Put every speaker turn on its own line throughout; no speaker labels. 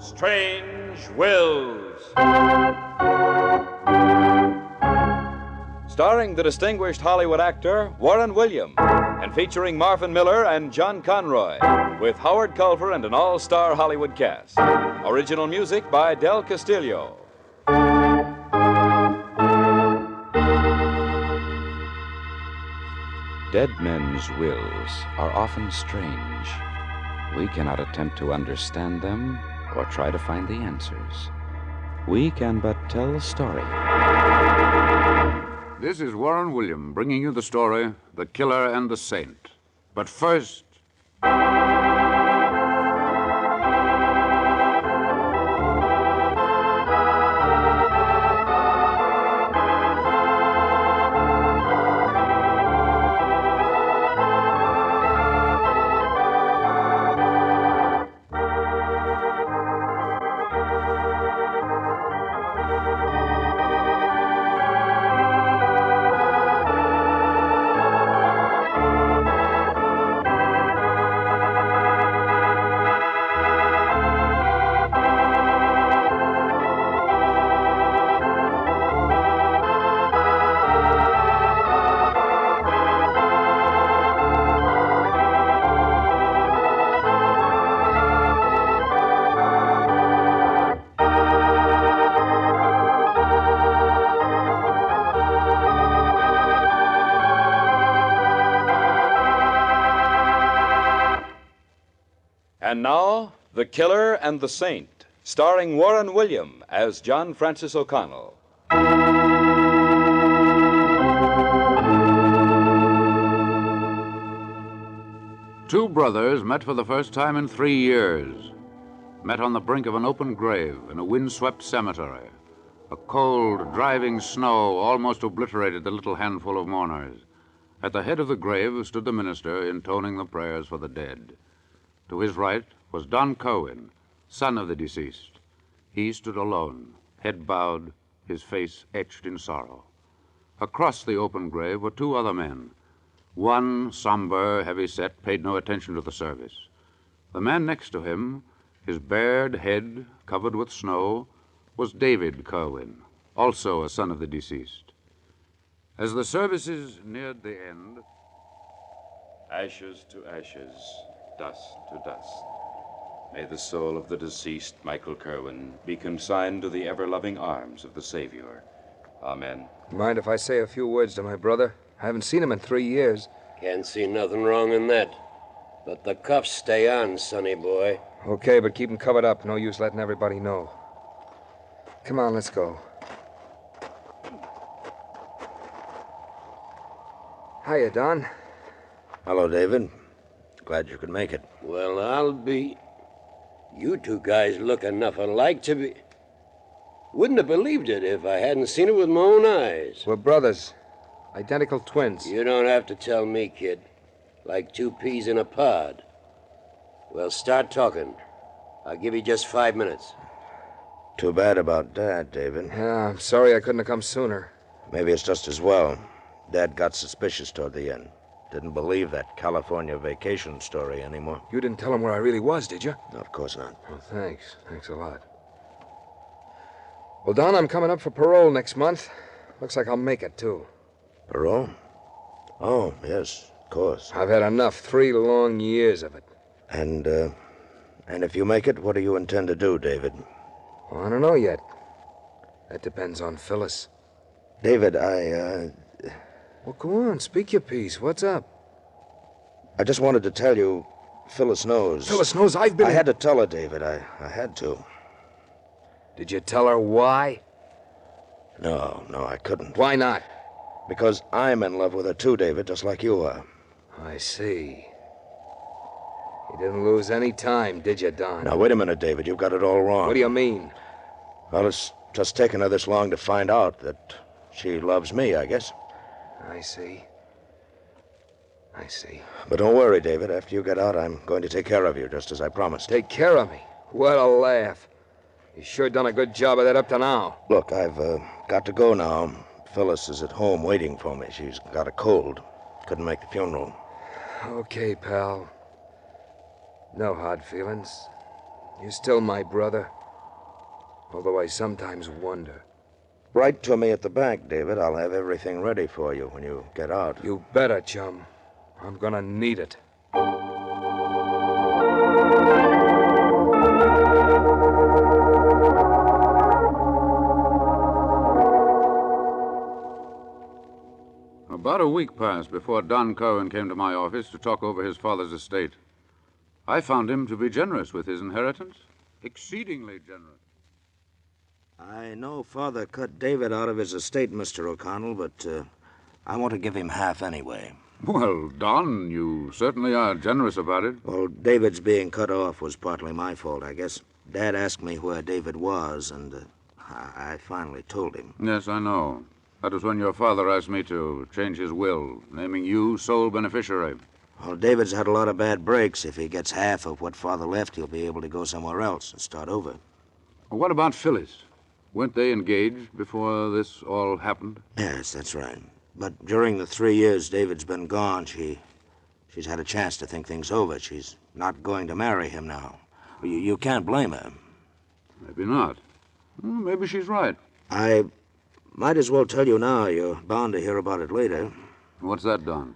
Strange Wills. Starring the distinguished Hollywood actor Warren William, and featuring Marvin Miller and John Conroy, with Howard Culver and an all-star Hollywood cast. Original music by Del Castillo. Dead men's wills are often strange. We cannot attempt to understand them or try to find the answers. We can but tell the story.
This is Warren William bringing you the story, The Killer and the Saint. But first...
And now, The Killer and the Saint, starring Warren William as John Francis O'Connell.
Two brothers met for the first time in 3 years. Met on the brink of an open grave in a windswept cemetery. A cold, driving snow almost obliterated the little handful of mourners. At the head of the grave stood the minister intoning the prayers for the dead. To his right was Don Kerwin, son of the deceased. He stood alone, head bowed, his face etched in sorrow. Across the open grave were 2 other men. One, somber, heavy-set, paid no attention to the service. The man next to him, his bared head covered with snow, was David Kerwin, also a son of the deceased. As the services neared the end...
Ashes to ashes, dust to dust. May the soul of the deceased, Michael Kerwin, be consigned to the ever-loving arms of the Savior. Amen.
Mind if I say a few words to my brother? I haven't seen him in 3 years.
Can't see nothing wrong in that. But the cuffs stay on, sonny boy.
Okay, but keep him covered up. No use letting everybody know. Come on, let's go. Hiya, Don.
Hello, David. Glad you could make it.
Well, I'll be... You 2 guys look enough alike to be... Wouldn't have believed it if I hadn't seen it with my own eyes.
We're brothers. Identical twins.
You don't have to tell me, kid. Like 2 peas in a pod. Well, start talking. I'll give you just 5 minutes.
Too bad about Dad, David.
Yeah, I'm sorry I couldn't have come sooner.
Maybe it's just as well. Dad got suspicious toward the end. Didn't believe that California vacation story anymore.
You didn't tell him where I really was, did you?
No, of course not.
Well, thanks. Thanks a lot. Well, Don, I'm coming up for parole next month. Looks like I'll make it, too.
Parole? Oh, yes, of course.
I've had enough. 3 long years of it.
And if you make it, what do you intend to do, David?
Well, I don't know yet. That depends on Phyllis.
David,
Well, go on. Speak your piece. What's up?
I just wanted to tell you, Phyllis knows.
Phyllis knows I've been...
I had to tell her, David. I had to.
Did you tell her why?
No, I couldn't.
Why not?
Because I'm in love with her too, David, just like you are.
I see. You didn't lose any time, did you, Don?
Now, wait a minute, David. You've got it all wrong.
What do you mean?
Well, it's just taken her this long to find out that she loves me, I guess.
I see.
But don't worry, David. After you get out, I'm going to take care of you, just as I promised.
Take care of me? What a laugh. You sure done a good job of that up to now.
Look, I've got to go now. Phyllis is at home waiting for me. She's got a cold. Couldn't make the funeral.
Okay, pal. No hard feelings. You're still my brother. Although I sometimes wonder.
Write to me at the bank, David. I'll have everything ready for you when you get out.
You better, chum. I'm gonna need it.
About a week passed before Don Cohen came to my office to talk over his father's estate. I found him to be generous with his inheritance, exceedingly generous.
I know Father cut David out of his estate, Mr. O'Connell, but I want to give him half anyway.
Well, Don, you certainly are generous about it.
Well, David's being cut off was partly my fault, I guess. Dad asked me where David was, and I finally told him.
Yes, I know. That was when your father asked me to change his will, naming you sole beneficiary.
Well, David's had a lot of bad breaks. If he gets half of what Father left, he'll be able to go somewhere else and start over.
What about Phyllis? Weren't they engaged before this all happened?
Yes, that's right. But during the 3 years David's been gone, she's had a chance to think things over. She's not going to marry him now. You can't blame her.
Maybe not. Well, maybe she's right.
I might as well tell you now. You're bound to hear about it later.
What's that, Don?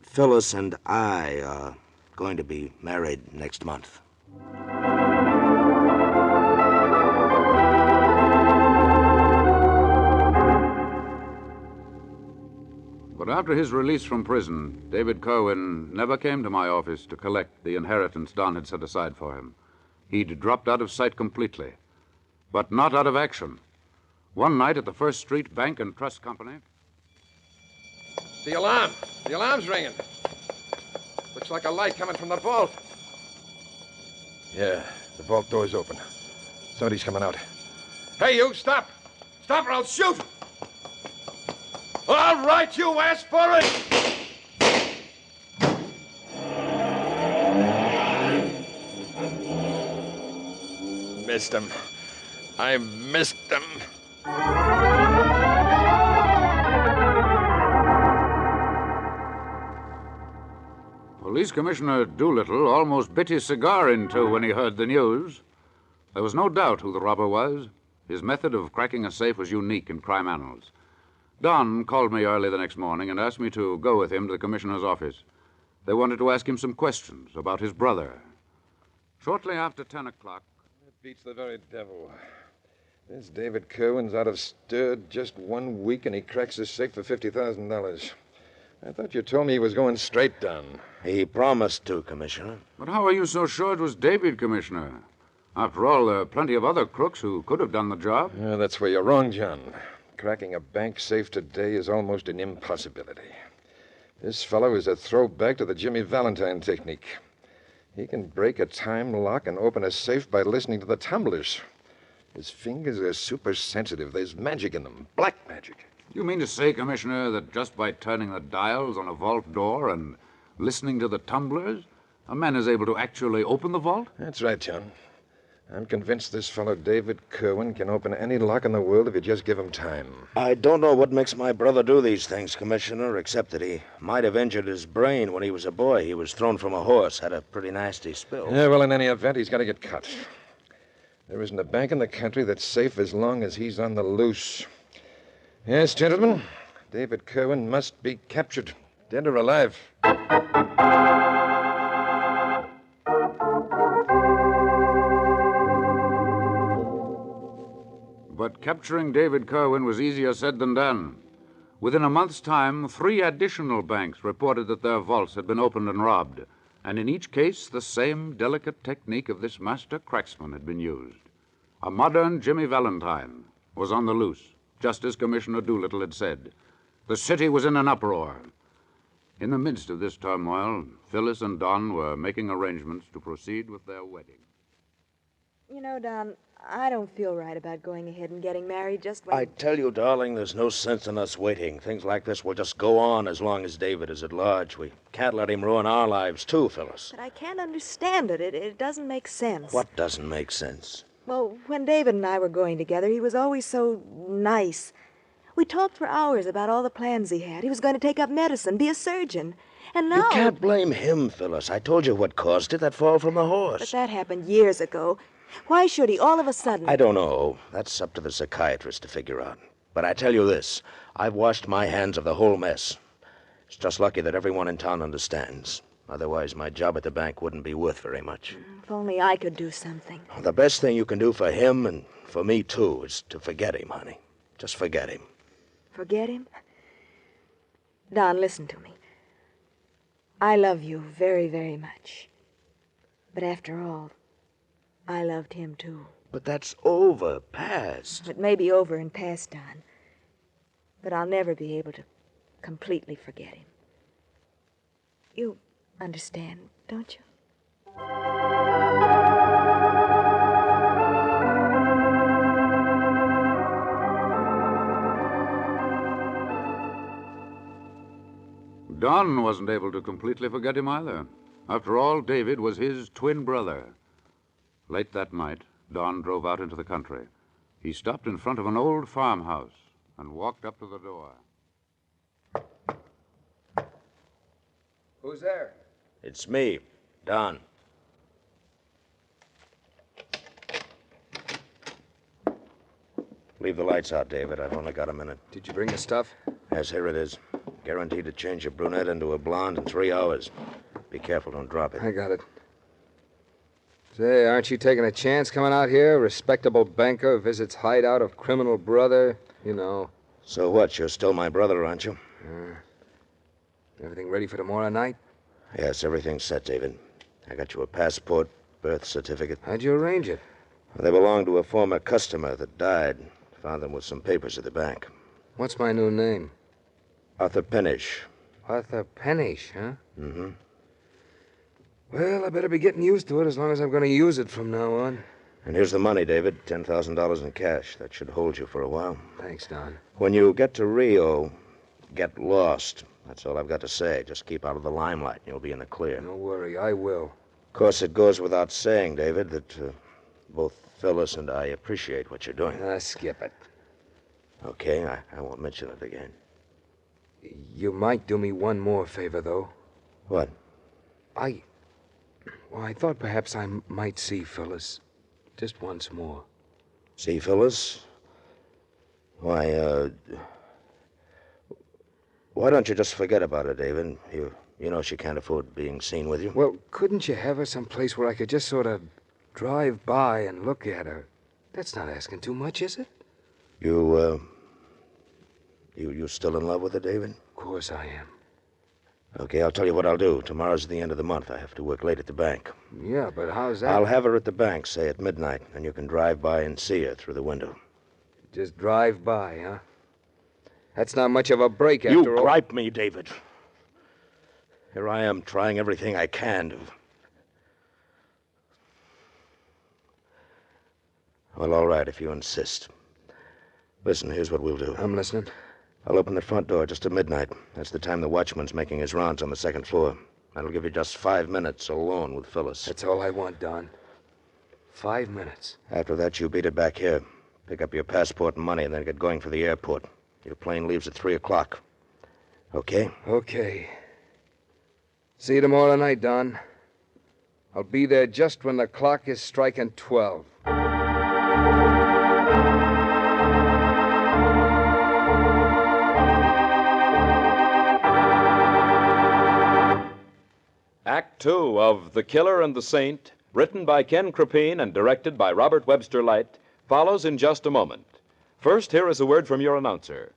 Phyllis and I are going to be married next month.
But after his release from prison, David Cohen never came to my office to collect the inheritance Don had set aside for him. He'd dropped out of sight completely, but not out of action. One night at the First Street Bank and Trust Company...
The alarm! The alarm's ringing. Looks like a light coming from the vault. Yeah, the vault door's open. Somebody's coming out. Hey, you, stop! Stop or I'll shoot! All right, you asked for it! Missed him. I missed him.
Police Commissioner Doolittle almost bit his cigar in two when he heard the news. There was no doubt who the robber was. His method of cracking a safe was unique in crime annals. Don called me early the next morning and asked me to go with him to the commissioner's office. They wanted to ask him some questions about his brother. Shortly after 10 o'clock...
It beats the very devil. This David Kerwin's out of stir just 1 week, and he cracks his safe for $50,000. I thought you told me he was going straight down.
He promised to, Commissioner.
But how are you so sure it was David, Commissioner? After all, there are plenty of other crooks who could have done the job.
Yeah, that's where you're wrong, John. Cracking a bank safe today is almost an impossibility. This fellow is a throwback to the Jimmy Valentine technique. He can break a time lock and open a safe by listening to the tumblers. His fingers are super sensitive. There's magic in them. Black magic.
You mean to say, Commissioner, that just by turning the dials on a vault door and listening to the tumblers, a man is able to actually open the vault?
That's right, John. I'm convinced this fellow David Kerwin can open any lock in the world if you just give him time.
I don't know what makes my brother do these things, Commissioner, except that he might have injured his brain when he was a boy. He was thrown from a horse, had a pretty nasty spill.
Yeah, well, in any event, he's got to get cut. There isn't a bank in the country that's safe as long as he's on the loose. Yes, gentlemen, David Kerwin must be captured, dead or alive.
But capturing David Kerwin was easier said than done. Within a month's time, 3 additional banks reported that their vaults had been opened and robbed, and in each case, the same delicate technique of this master cracksman had been used. A modern Jimmy Valentine was on the loose, just as Commissioner Doolittle had said. The city was in an uproar. In the midst of this turmoil, Phyllis and Don were making arrangements to proceed with their wedding.
You know, Don, I don't feel right about going ahead and getting married just when...
I tell you, darling, there's no sense in us waiting. Things like this will just go on as long as David is at large. We can't let him ruin our lives, too, Phyllis.
But I can't understand it. It doesn't make sense.
What doesn't make sense?
Well, when David and I were going together, he was always so nice. We talked for hours about all the plans he had. He was going to take up medicine, be a surgeon. And now...
You can't blame him, Phyllis. I told you what caused it, that fall from the horse.
But that happened years ago. Why should he all of a sudden...
I don't know. That's up to the psychiatrist to figure out. But I tell you this, I've washed my hands of the whole mess. It's just lucky that everyone in town understands. Otherwise, my job at the bank wouldn't be worth very much.
If only I could do something.
The best thing you can do for him, and for me too, is to forget him, honey. Just forget him.
Forget him? Don, listen to me. I love you very, very much. But after all, I loved him too.
But that's over, past.
It may be over and past, Don. But I'll never be able to completely forget him. You understand, don't you?
Don wasn't able to completely forget him either. After all, David was his twin brother. Late that night, Don drove out into the country. He stopped in front of an old farmhouse and walked up to the door.
Who's there?
It's me, Don. Leave the lights out, David. I've only got a minute.
Did you bring the stuff?
Yes, here it is. Guaranteed to change your brunette into a blonde in 3 hours. Be careful, don't drop it.
I got it. Say, aren't you taking a chance coming out here? Respectable banker visits hideout of criminal brother, you know.
So what? You're still my brother, aren't you?
Everything ready for tomorrow night?
Yes, everything's set, David. I got you a passport, birth certificate.
How'd you arrange it?
They belonged to a former customer that died. Found them with some papers at the bank.
What's my new name?
Arthur Pennish.
Arthur Pennish, huh?
Mm-hmm.
Well, I better be getting used to it as long as I'm going to use it from now on.
And here's the money, David. $10,000 in cash. That should hold you for a while.
Thanks, Don.
When you get to Rio, get lost. That's all I've got to say. Just keep out of the limelight and you'll be in the clear.
No worry, I will.
Of course, it goes without saying, David, that both Phyllis and I appreciate what you're doing.
Skip it.
Okay, I won't mention it again.
You might do me one more favor, though.
What?
I thought perhaps I might see Phyllis just once more.
See Phyllis? Why don't you just forget about it, David? You know she can't afford being seen with you.
Well, couldn't you have her someplace where I could just sort of drive by and look at her? That's not asking too much, is it?
You still in love with her, David?
Of course I am.
Okay, I'll tell you what I'll do. Tomorrow's the end of the month. I have to work late at the bank.
Yeah, but how's that?
I'll have her at the bank, say at midnight, and you can drive by and see her through the window.
Just drive by, huh? That's not much of a break after all.
You gripe me, David. Here I am trying everything I can to... Well, all right, if you insist. Listen, here's what we'll do.
I'm listening.
I'll open the front door just at midnight. That's the time the watchman's making his rounds on the second floor. That'll give you just 5 minutes alone with Phyllis.
That's all I want, Don. 5 minutes.
After that, you beat it back here. Pick up your passport and money, and then get going for the airport. Your plane leaves at 3 o'clock. Okay?
Okay. See you tomorrow night, Don. I'll be there just when the clock is striking 12.
Act 2 of The Killer and the Saint, written by Ken Krippene and directed by Robert Webster Light, follows in just a moment. First, here is a word from your announcer.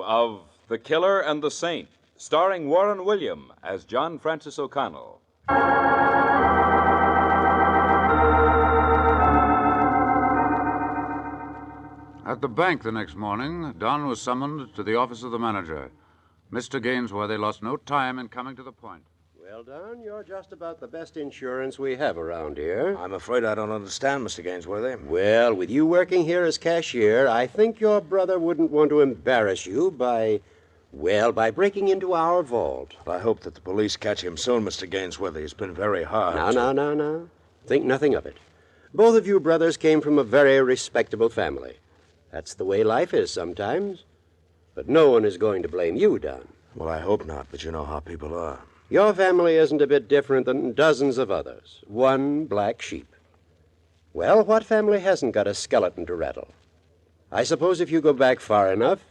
of The Killer and the Saint, starring Warren William as John Francis O'Connell.
At the bank the next morning, Don was summoned to the office of the manager. Mr. Gainsworthy lost no time in coming to the point.
Well, Don, you're just about the best insurance we have around here.
I'm afraid I don't understand, Mr. Gainsworthy.
Well, with you working here as cashier, I think your brother wouldn't want to embarrass you by breaking into our vault.
I hope that the police catch him soon, Mr. Gainsworthy. It's been very hard.
No. Think nothing of it. Both of you brothers came from a very respectable family. That's the way life is sometimes. But no one is going to blame you, Don.
Well, I hope not, but you know how people are.
Your family isn't a bit different than dozens of others. One black sheep. Well, what family hasn't got a skeleton to rattle? I suppose if you go back far enough,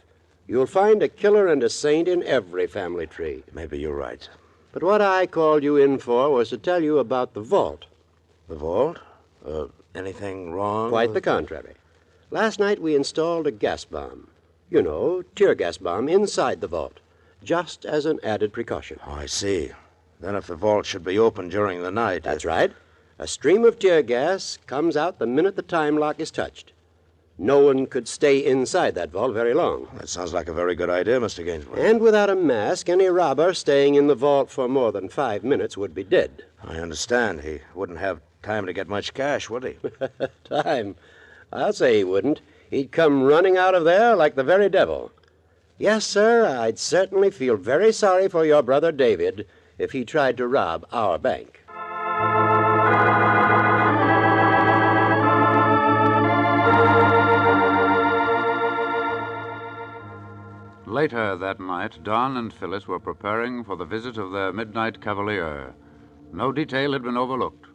you'll find a killer and a saint in every family tree.
Maybe you're right.
But what I called you in for was to tell you about the vault.
The vault? Anything wrong?
Quite the contrary. Last night we installed a gas bomb. You know, tear gas bomb inside the vault, just as an added precaution.
Oh, I see. Then if the vault should be open during the night...
That's right. A stream of tear gas comes out the minute the time lock is touched. No one could stay inside that vault very long.
That sounds like a very good idea, Mr. Gainsworth.
And without a mask, any robber staying in the vault for more than 5 minutes would be dead.
I understand. He wouldn't have time to get much cash, would he?
Time? I'll say he wouldn't. He'd come running out of there like the very devil. Yes, sir, I'd certainly feel very sorry for your brother David if he tried to rob our bank.
Later that night, Don and Phyllis were preparing for the visit of their midnight cavalier. No detail had been overlooked.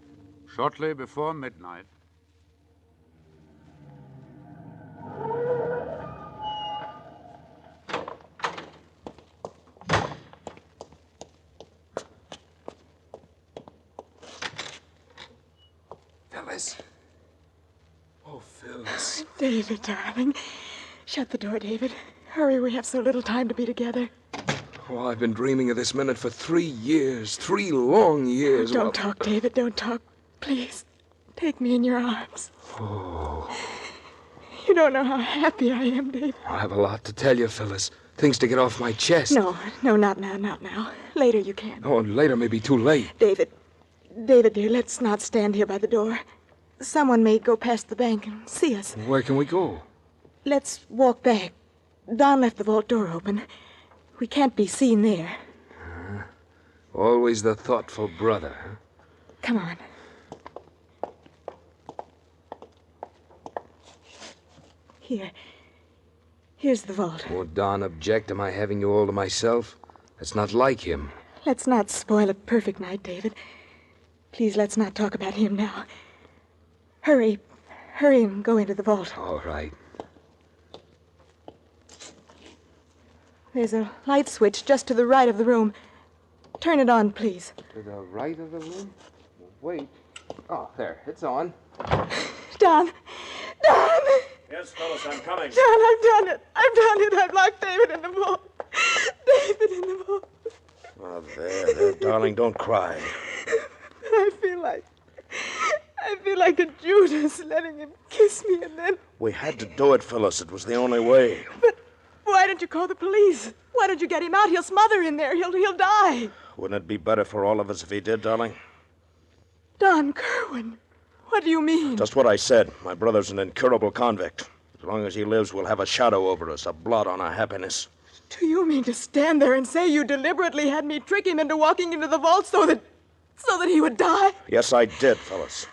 Shortly before midnight...
Phyllis. Oh, Phyllis.
David, darling. Shut the door, David. Hurry, we have so little time to be together.
Oh, I've been dreaming of this minute for 3 years. 3 long years.
Don't talk, David. Don't talk. Please, take me in your arms.
Oh.
You don't know how happy I am, David.
I have a lot to tell you, Phyllis. Things to get off my chest.
No, not now. Later you can.
Oh, and later may be too late.
David, dear, let's not stand here by the door. Someone may go past the bank and see us.
Where can we go?
Let's walk back. Don left the vault door open. We can't be seen there.
Always the thoughtful brother, huh?
Come on. Here's the vault.
Won't Don object to my having you all to myself? That's not like him.
Let's not spoil a perfect night, David. Please, let's not talk about him now. Hurry and go into the vault.
All right.
There's a light switch just to the right of the room. Turn it on, please.
To the right of the room? Wait. Oh, there. It's on.
Don!
Yes, fellas, I'm coming.
Don, I've done it. I've locked David in the vault. David in the vault.
Oh, there, darling, don't cry.
I feel like a Judas letting him kiss me and then...
We had to do it, Phyllis. It was the only way.
But why don't you call the police? Why don't you get him out? He'll smother in there. He'll die.
Wouldn't it be better for all of us if he did, darling?
Don Kerwin, what do you mean?
Just what I said. My brother's an incurable convict. As long as he lives, we'll have a shadow over us, a blot on our happiness.
Do you mean to stand there and say you deliberately had me trick him into walking into the vault so that he would die?
Yes, I did, Phyllis.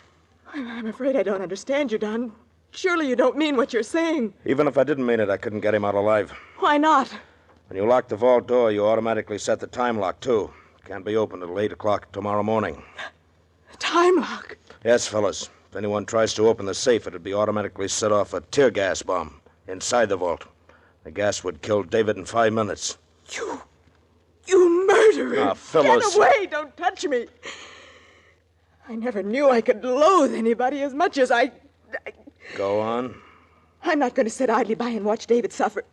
I'm afraid I don't understand you, Don. Surely you don't mean what you're saying.
Even if I didn't mean it, I couldn't get him out alive.
Why not?
When you lock the vault door, you automatically set the time lock, too. It can't be opened until 8 o'clock tomorrow morning.
Time lock?
Yes, Phyllis. If anyone tries to open the safe, it'd be automatically set off a tear gas bomb inside the vault. The gas would kill David in 5 minutes.
You murderer!
Ah, Phyllis.
Get away! Don't touch me! I never knew I could loathe anybody as much as I...
Go on.
I'm not going to sit idly by and watch David suffer.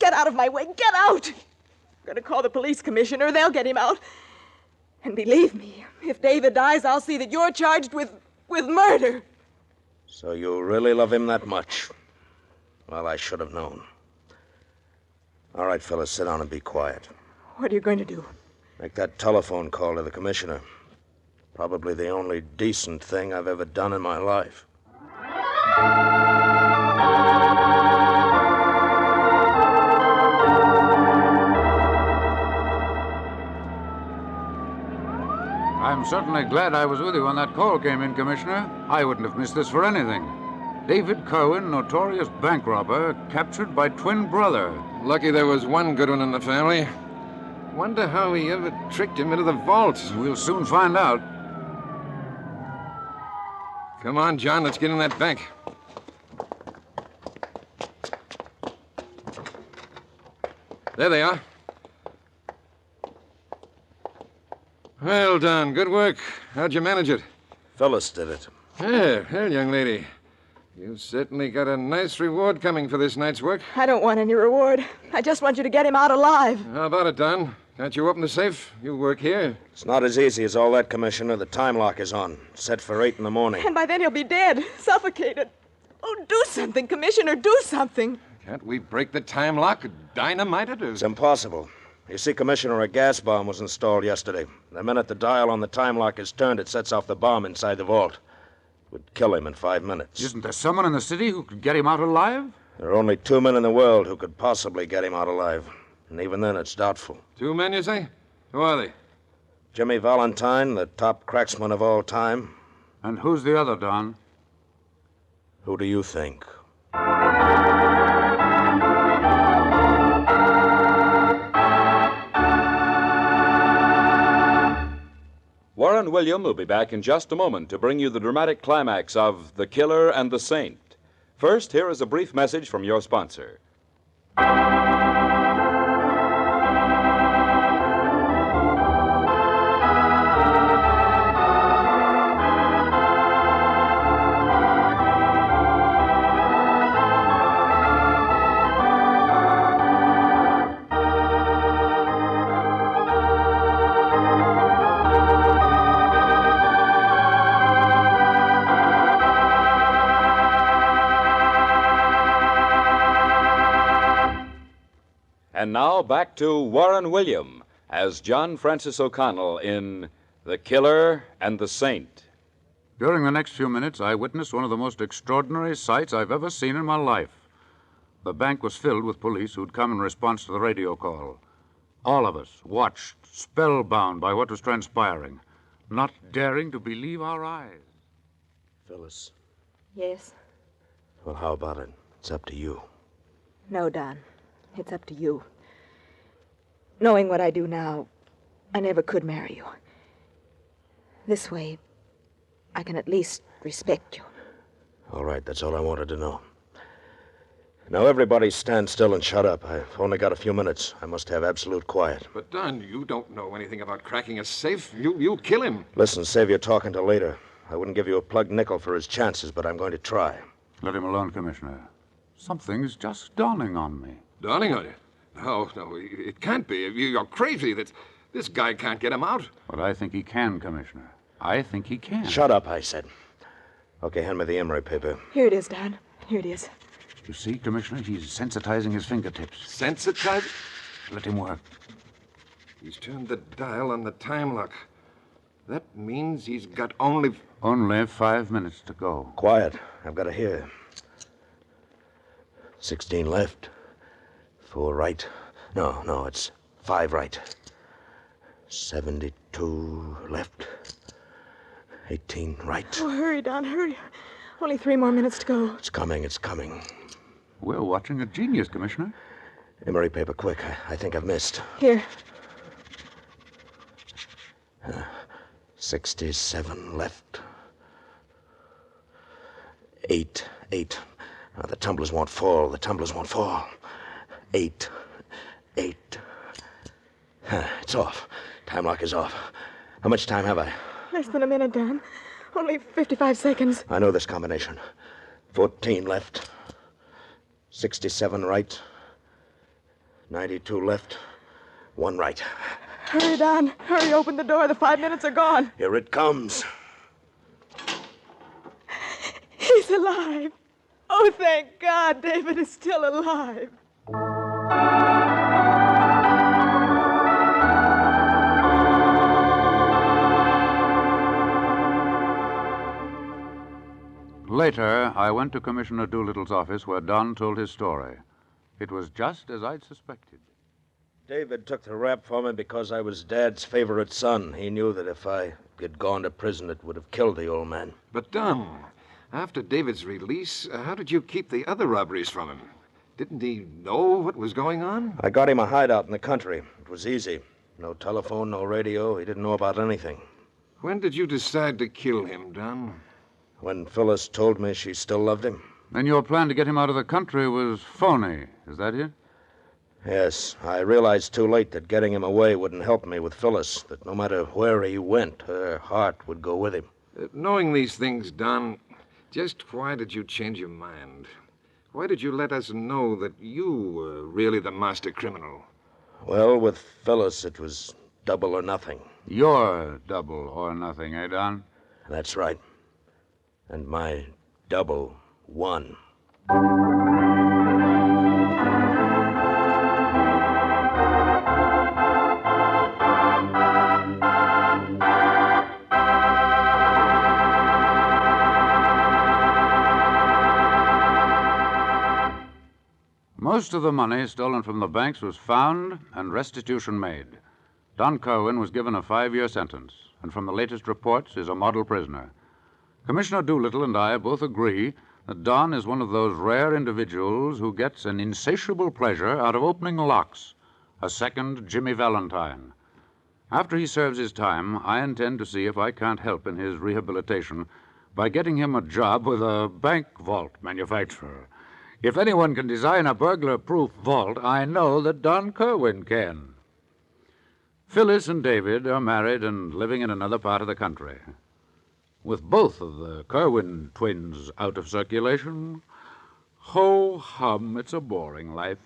Get out of my way. Get out. I'm going to call the police commissioner. They'll get him out. And believe me, if David dies, I'll see that you're charged with murder.
So you really love him that much? Well, I should have known. All right, fellas, sit down and be quiet.
What are you going to do?
Make that telephone call to the commissioner. Probably the only decent thing I've ever done in my life.
I'm certainly glad I was with you when that call came in, Commissioner. I wouldn't have missed this for anything. David Cohen, notorious bank robber, captured by twin brother.
Lucky there was one good one in the family. Wonder how he ever tricked him into the vault.
We'll soon find out.
Come on, John, let's get in that bank. There they are. Well done. Good work. How'd you manage it?
Phyllis did it.
Yeah, well, young lady, you certainly got a nice reward coming for this night's work.
I don't want any reward. I just want you to get him out alive.
How about it, Don? Can't you open the safe? You work here.
It's not as easy as all that, Commissioner. The time lock is on. Set for 8 in the morning.
And by then he'll be dead, suffocated. Oh, do something, Commissioner, do something.
Can't we break the time lock? Dynamite it? Or...
It's impossible. You see, Commissioner, a gas bomb was installed yesterday. The minute the dial on the time lock is turned, it sets off the bomb inside the vault. It would kill him in 5 minutes.
Isn't there someone in the city who could get him out alive?
There are only 2 men in the world who could possibly get him out alive. And even then, it's doubtful.
2 men, you say? Who are they?
Jimmy Valentine, the top cracksman of all time.
And who's the other, Don?
Who do you think?
Warren William will be back in just a moment to bring you the dramatic climax of The Killer and the Saint. First, here is a brief message from your sponsor. And now back to Warren William as John Francis O'Connell in The Killer and the Saint.
During the next few minutes, I witnessed one of the most extraordinary sights I've ever seen in my life. The bank was filled with police who'd come in response to the radio call. All of us watched, spellbound by what was transpiring, not daring to believe our eyes.
Phyllis.
Yes?
Well, how about it? It's up to you.
No, Don. It's up to you. Knowing what I do now, I never could marry you. This way, I can at least respect you.
All right, that's all I wanted to know. Now, everybody stand still and shut up. I've only got a few minutes. I must have absolute quiet.
But, Don, you don't know anything about cracking a safe. You'll kill him.
Listen, save your talking till later. I wouldn't give you a plugged nickel for his chances, but I'm going to try.
Let him alone, Commissioner. Something's just dawning on me.
Dawning on you? No, it can't be. You're crazy. This guy can't get him out.
But I think he can, Commissioner. I think he can.
Shut up, I said. Okay, hand me the emery paper.
Here it is, Don. Here it is.
You see, Commissioner, he's sensitizing his fingertips.
Sensitized?
Let him work.
He's turned the dial on the time lock. That means he's got only
5 minutes to go.
Quiet. I've got to hear. 16 left. 4 right. No, it's 5 right. 72 left. 18 right.
Oh, hurry, Don, hurry. Only 3 more minutes to go.
It's coming.
We're watching a genius, Commissioner.
Emery paper, quick. I think I've missed.
Here.
67 left. 8. Now, the tumblers won't fall. 8. It's off. Time lock is off. How much time have I?
Less than a minute, Don. Only 55 seconds.
I know this combination. 14 left. 67 right. 92 left, 1 right.
Hurry, Don. Hurry, open the door. The 5 minutes are gone.
Here it comes.
He's alive. Oh, thank God, David is still alive.
Later, I went to Commissioner Doolittle's office where Don told his story. It was just as I'd suspected.
David took the rap for me because I was Dad's favorite son. He knew that if I had gone to prison, it would have killed the old man.
But, Don, after David's release, how did you keep the other robberies from him? Didn't he know what was going on?
I got him a hideout in the country. It was easy. No telephone, no radio. He didn't know about anything.
When did you decide to kill him, Don?
When Phyllis told me she still loved him.
And your plan to get him out of the country was phony, is that it?
Yes, I realized too late that getting him away wouldn't help me with Phyllis, that no matter where he went, her heart would go with him.
Knowing these things, Don, just why did you change your mind? Why did you let us know that you were really the master criminal?
Well, with Phyllis, it was double or nothing.
Your double or nothing, eh, Don?
That's right. And my double won.
Most of the money stolen from the banks was found and restitution made. Don Kerwin was given a 5-year sentence, and from the latest reports is a model prisoner. Commissioner Doolittle and I both agree that Don is one of those rare individuals who gets an insatiable pleasure out of opening locks, a second Jimmy Valentine. After he serves his time, I intend to see if I can't help in his rehabilitation by getting him a job with a bank vault manufacturer. If anyone can design a burglar-proof vault, I know that Don Kerwin can. Phyllis and David are married and living in another part of the country. With both of the Kerwin twins out of circulation, ho-hum, it's a boring life.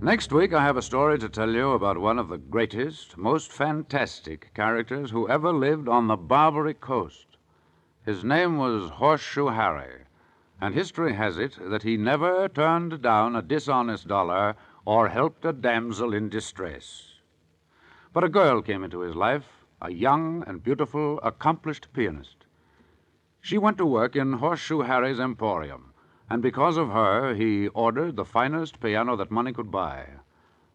Next week, I have a story to tell you about one of the greatest, most fantastic characters who ever lived on the Barbary Coast. His name was Horseshoe Harry, and history has it that he never turned down a dishonest dollar or helped a damsel in distress. But a girl came into his life, a young and beautiful, accomplished pianist. She went to work in Horseshoe Harry's emporium, and because of her, he ordered the finest piano that money could buy,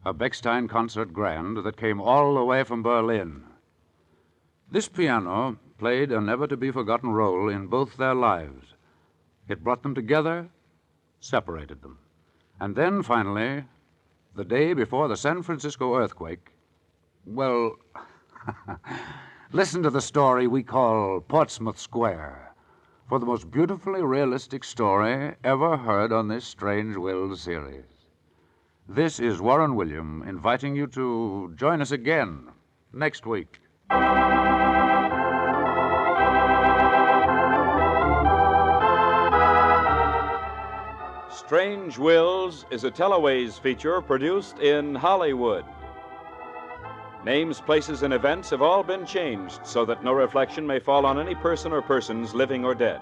a Bechstein Concert Grand that came all the way from Berlin. This piano played a never-to-be-forgotten role in both their lives. It brought them together, separated them. And then, finally, the day before the San Francisco earthquake, well, listen to the story we call Portsmouth Square, for the most beautifully realistic story ever heard on this Strange-Willed series. This is Warren William inviting you to join us again next week.
Strange Wills is a Teleways feature produced in Hollywood. Names, places, and events have all been changed so that no reflection may fall on any person or persons living or dead.